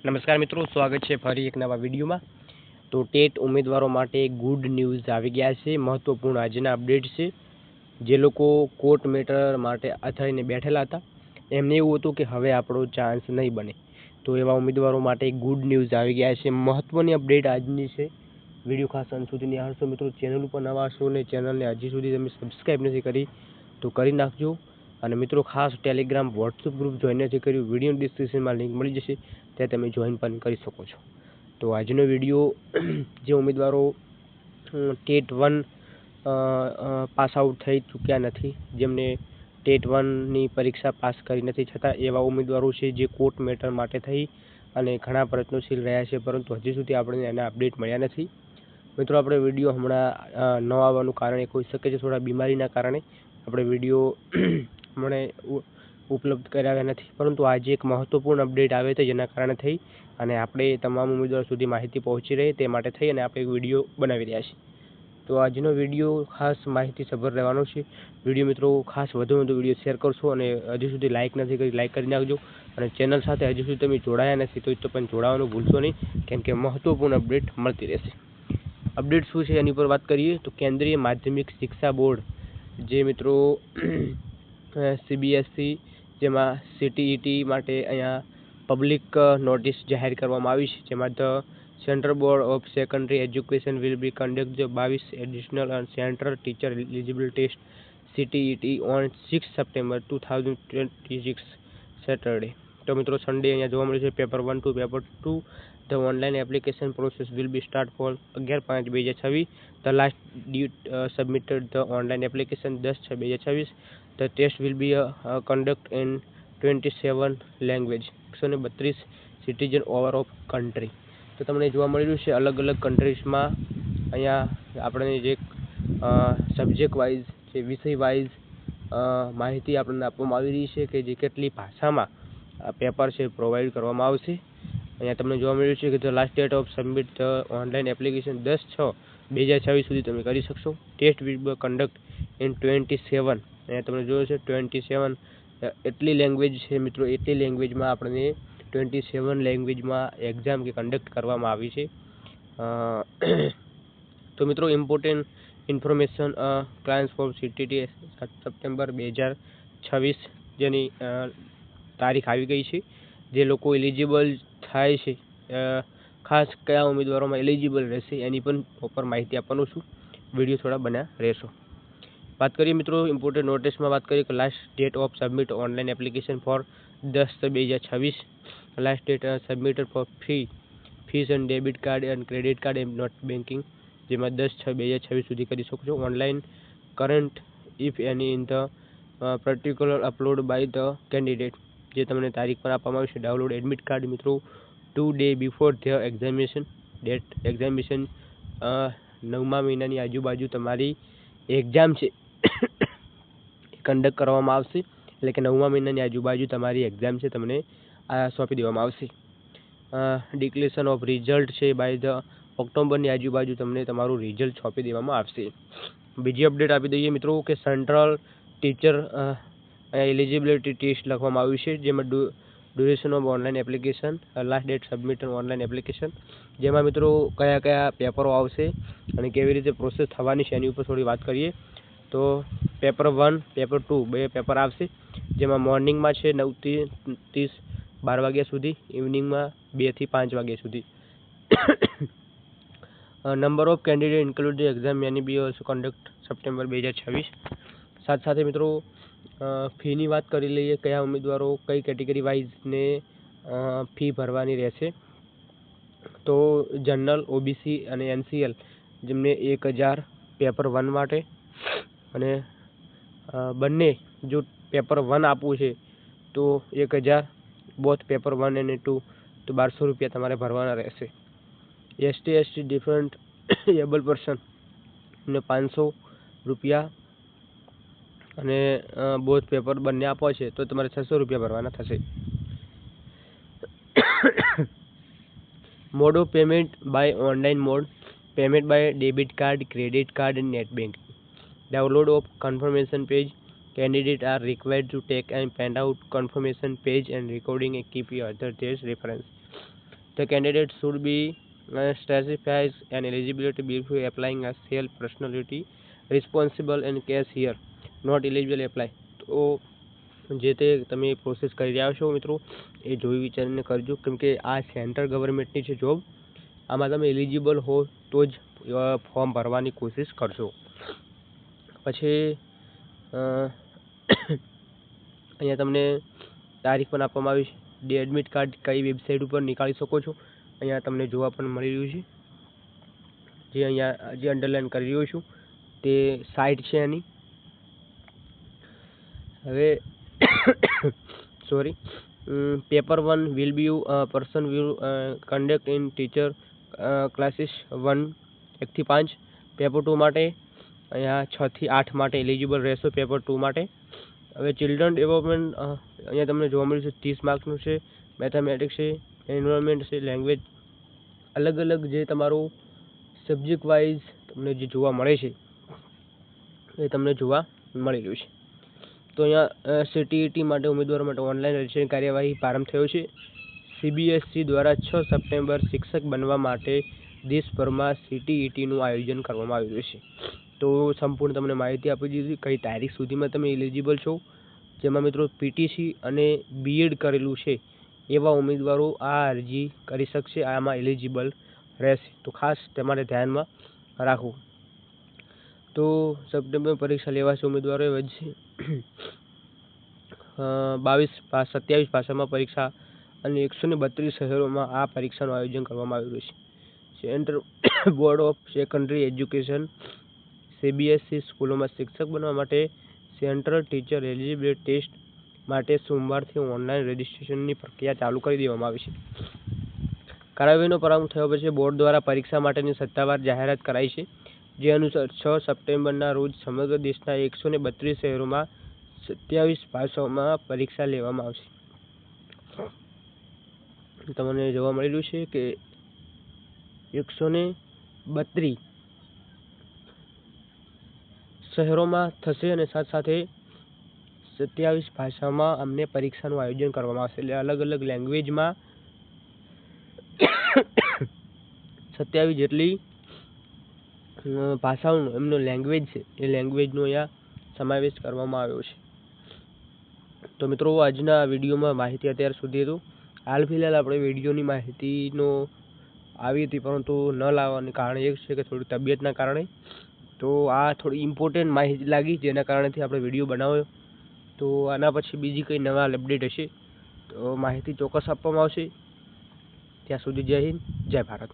નમસ્કાર મિત્રો, સ્વાગત છે ફરી એક નવા વિડીયોમાં। તો ટેટ ઉમેદવારો માટે ગુડ ન્યૂઝ આવી ગયા છે। મહત્વપૂર્ણ આજના અપડેટ છે। જે લોકો કોર્ટ મેટર માટે અથડાઈને બેઠેલા હતા એમને એવું હતું કે હવે આપણો ચાન્સ નહીં બને, તો એવા ઉમેદવારો માટે ગુડ ન્યૂઝ આવી ગયા છે। મહત્વની અપડેટ આજની છે। વિડીયો ખાસ અંત સુધી નિહાળશો મિત્રો। ચેનલ ઉપર નવા છો ને ચેનલને હજી સુધી તમે સબસ્ક્રાઈબ નથી કરી તો કરી નાખજો। અને મિત્રો ખાસ ટેલિગ્રામ વોટ્સઅપ ગ્રુપ જોઈન નથી કર્યું, વિડીયો ડિસ્ક્રિપ્શનમાં લિંક મળી જશે, ત્યાં તમે જોઈન પણ કરી શકો છો। તો આજનો વિડીયો જે ઉમેદવારો ટેટ 1 પાસ આઉટ થઈ ચૂક્યા નથી, જેમને ટેટ 1ની પરીક્ષા પાસ કરી નથી છતાં એવા ઉમેદવારો છે જે કોર્ટ મેટર માટે થઈ અને ઘણા પ્રયત્નશીલ રહ્યા છે, પરંતુ હજી સુધી આપણે એના અપડેટ મળ્યા નથી। મિત્રો આપણે વિડીયો હમણાં ન આવવાનું કારણ એક હોઈ શકે છે, થોડા બીમારીના કારણે આપણે વિડીયો મને ઉપલબ્ધ કરાવ્યા નથી, પરંતુ આજે એક મહત્વપૂર્ણ અપડેટ આવે છે જેના કારણે થઈ અને આપણે તમામ ઉમેદવારો સુધી માહિતી પહોંચી રહે તે માટે થઈ અને આપણે એક વિડીયો બનાવી રહ્યા છીએ। તો આજનો વિડીયો ખાસ માહિતીસભર રહેવાનો છે। વિડીયો મિત્રો ખાસ વધુ વિડીયો શેર કરશો અને હજી સુધી લાઇક નથી કરી લાઇક કરી નાખજો, અને ચેનલ સાથે હજી સુધી તમે જોડાયા નથી તો પણ જોડાવાનું ભૂલશો નહીં, કેમ કે મહત્વપૂર્ણ અપડેટ મળતી રહેશે। અપડેટ શું છે એની પર વાત કરીએ તો કેન્દ્રીય માધ્યમિક શિક્ષા બોર્ડ જે મિત્રો CBSE જેમાં CTET માટે અહીંયા પબ્લિક નોટિસ જાહેર કરવામાં આવી છે, જેમાં the central board of secondary education will be conduct the 22 additional અને central teacher eligibility test CTET on 6 September 2026 Saturday. તો મિત્રો સન્ડે અહીંયા જોવા મળે છે। Paper 1 to paper 2 the online application process will be start for 11/5/2026। The last date submitted the online application 10/6/2026। The test will be conduct in 27 language, 132 citizen over of country. તો તમને જોવા મળી રહ્યું છે અલગ અલગ કન્ટ્રીઝમાં અહીંયા આપણને જે સબ્જેક્ટ વાઇઝ જે વિષય વાઇઝ માહિતી આપણને આપવામાં આવી રહી છે કે જે કેટલી ભાષામાં આ પેપર છે પ્રોવાઈડ કરવામાં આવશે। અહીંયા તમને જોવા મળ્યું છે કે the last date of submit the online application 10/6/2026 સુધી તમે કરી શકશો। Test will be conduct in 27, અહીંયા તમે જોયું છે 27 એટલી લેંગ્વેજ છે મિત્રો, એટલી લેંગ્વેજમાં આપણને 27 લેંગ્વેજમાં એક્ઝામ કે કન્ડક્ટ કરવામાં આવી છે। તો મિત્રો important information clients for CTET September 2026 જેની તારીખ આવી ગઈ છે। જે લોકો એલિજિબલ થાય છે, ખાસ કયા ઉમેદવારોમાં એલિજિબલ રહેશે એની પણ પ્રોપર માહિતી આપવાનું છું, વિડીયો થોડા બન્યા રહેશો। વાત કરીએ મિત્રો ઇમ્પોર્ટન્ટ નોટિસમાં વાત કરીએ કે last date of submit online application for 10/2026। Last date submitted for fees and debit card and credit card and net banking, જેમાં 10/6/2026 સુધી કરી શકો છો। Online current if any in the particular upload by the candidate, જે તમને તારીખ પર આપવામાં આવશે। ડાઉનલોડ એડમિટ કાર્ડ મિત્રો 2 day before the examination date, examination 9મા મહિનાની આજુબાજુ તમારી એક્ઝામ છે કન્ડક્ટ કરવામાં આવશે, એટલે કે 9મા મહિનાની આજુબાજુ તમારી એક્ઝામ છે તમને આ સોંપી દેવામાં આવશે। ડિક્લેરેશન ઓફ રિઝલ્ટ છે બાય ધ ઓક્ટોબરની આજુબાજુ તમને તમારું રિઝલ્ટ સોંપી દેવામાં આવશે। બીજી અપડેટ આપી દઈએ મિત્રો કે સેન્ટ્રલ ટીચર એલિજિબિલિટી ટેસ્ટ લખવામાં આવ્યું છે, જેમાં duration of online application, last date submit online application, જેમાં મિત્રો કયા કયા પેપરો આવશે અને કેવી રીતે પ્રોસેસ થવાની છે એની ઉપર થોડી વાત કરીએ તો પેપર 1 પેપર 2 બે પેપર આવશે, જેમાં મોર્નિંગમાં છે 9 થી 12 વાગ્યા સુધી, ઇવનિંગમાં 2 થી 5 વાગ્યા સુધી। Number of candidate include exam many be also conduct September 2026। સાથે સાથે મિત્રો ફીની વાત કરી લઈએ, કયા ઉમેદવારો કઈ કેટેગરી વાઇઝને ફી ભરવાની રહેશે। તો જનરલ, OBC અને NCL જેમને 1000 પેપર 1 માટે, અને બંને જો પેપર 1 આપવું છે તો 1000, બોથ પેપર 1 અને 2 તો 1200 રૂપિયા તમારે ભરવાના રહેશે। ST ડિફરન્ટ એબલ પર્સન ને 500 રૂપિયા, અને બોથ પેપર બંને આપવા છે તો તમારે 600 રૂપિયા ભરવાના થશે। Mode of payment by online mode, payment by debit card, credit card and net banking. Download of confirmation page, candidates are required to take and print out confirmation page and recording and keep your other days reference। The candidate should be specifies an eligibility before applying a self personality responsible and case here not eligible apply. તો જે તે તમે process કરી રહ્યા છો મિત્રો એ જોઈ વિચારીને કરજો, કેમ કે આ સેન્ટ્રલ ગવર્મેન્ટની છે જોબ, આમાં તમે એલિજિબલ હો તો જ ફોર્મ ભરવાની કોશિશ કરશો. પછી અહીંયા તમને તારીખ પણ આપવામાં આવી છે. એડમિટ કાર્ડ કઈ વેબસાઇટ ઉપર નીકાળી શકો છો અહીંયા તમને જોવા પણ મળી રહ્યું છે. જે અહીંયા જે અંડરલાઇન કરી રહ્યો છું તે સાઇટ છે એની. હવે sorry, paper 1 will be person will conduct in teacher classes 1 1 થી 5. પેપર 2 માટે અહીંયા 6 થી 8 માટે એલિજિબલ રહેશો પેપર 2 માટે. હવે ચિલ્ડ્રન ડેવલપમેન્ટ અહીંયા તમને જોવા મળ્યું છે 30 માર્ક્સનું છે. મેથેમેટિક્સ છે, એન્વાયરમેન્ટ છે, લેંગ્વેજ, અલગ અલગ જે તમારું સબ્જેક્ટ વાઇઝ તમને જે જોવા મળે છે એ તમને જોવા મળી રહ્યું છે. તો અહીંયા CTET માટે ઉમેદવારો માટે ઓનલાઈન રજીસ્ટ્રેશન કાર્યવાહી પ્રારંભ થયો છે. CBSE દ્વારા 6 સપ્ટેમ્બર શિક્ષક બનવા માટે દેશભરમાં CTETનું આયોજન કરવામાં આવ્યું છે. તો સંપૂર્ણ તમને માહિતી આપી દીધી કઈ તારીખ સુધીમાં તમે એલિજિબલ છો. જેમાં મિત્રો PTC અને B.Ed કરેલું છે એવા ઉમેદવારો આ અરજી કરી શકશે, આમાં એલિજિબલ રહેશે. તો ખાસ તમારે ધ્યાનમાં રાખવું. તો સપ્ટેમ્બર પરીક્ષા લેવાશે ઉમેદવારોએ વધશે 27 ભાષામાં પરીક્ષા અને 132 શહેરોમાં આ પરીક્ષાનું આયોજન કરવામાં આવ્યું છે. Central board of secondary education CBSE સ્કૂલોમાં શિક્ષક બનવા માટે સેન્ટ્રલ ટીચર એલિજિબિલિટી ટેસ્ટ માટે સોમવારથી ઓનલાઈન રજીસ્ટ્રેશનની પ્રક્રિયા ચાલુ કરી દેવામાં આવી છે. કાર્યવાહીનો પ્રારંભ થયો પછી બોર્ડ દ્વારા પરીક્ષા માટેની સત્તાવાર જાહેરાત કરાઈ છે. જે અનુસાર 6 સપ્ટેમ્બરના રોજ સમગ્ર દેશના 132 શહેરોમાં 27 ભાષાઓમાં પરીક્ષા લેવામાં આવશે. તમને જોવા મળી રહ્યું છે કે 132 શહેરોમાં થશે અને સાથે 27 ભાષામાં અમને પરીક્ષાનું આયોજન કરવામાં આવશે. એટલે અલગ અલગ લેંગ્વેજમાં 27 જેટલી ભાષાઓનો એમનો લેંગ્વેજ છે એ લેંગ્વેજનો અહીંયા સમાવેશ કરવામાં આવ્યો છે. તો મિત્રો આજના વિડીયોમાં માહિતી અત્યાર સુધી હતું. હાલ ફિલહાલ આપણે વિડીયોની માહિતીનો આવી હતી પરંતુ ન લાવવાનું કારણ એ છે કે થોડી તબિયતના કારણે. તો આ થોડી ઇમ્પોર્ટન્ટ માહિતી લાગી જેના કારણેથી આપણે વિડીયો બનાવ્યો. તો આના પછી બીજી કંઈ નવા અપડેટ હશે તો માહિતી ચોક્કસ આપવામાં આવશે. ત્યાં સુધી જય હિન્દ, જય ભારત.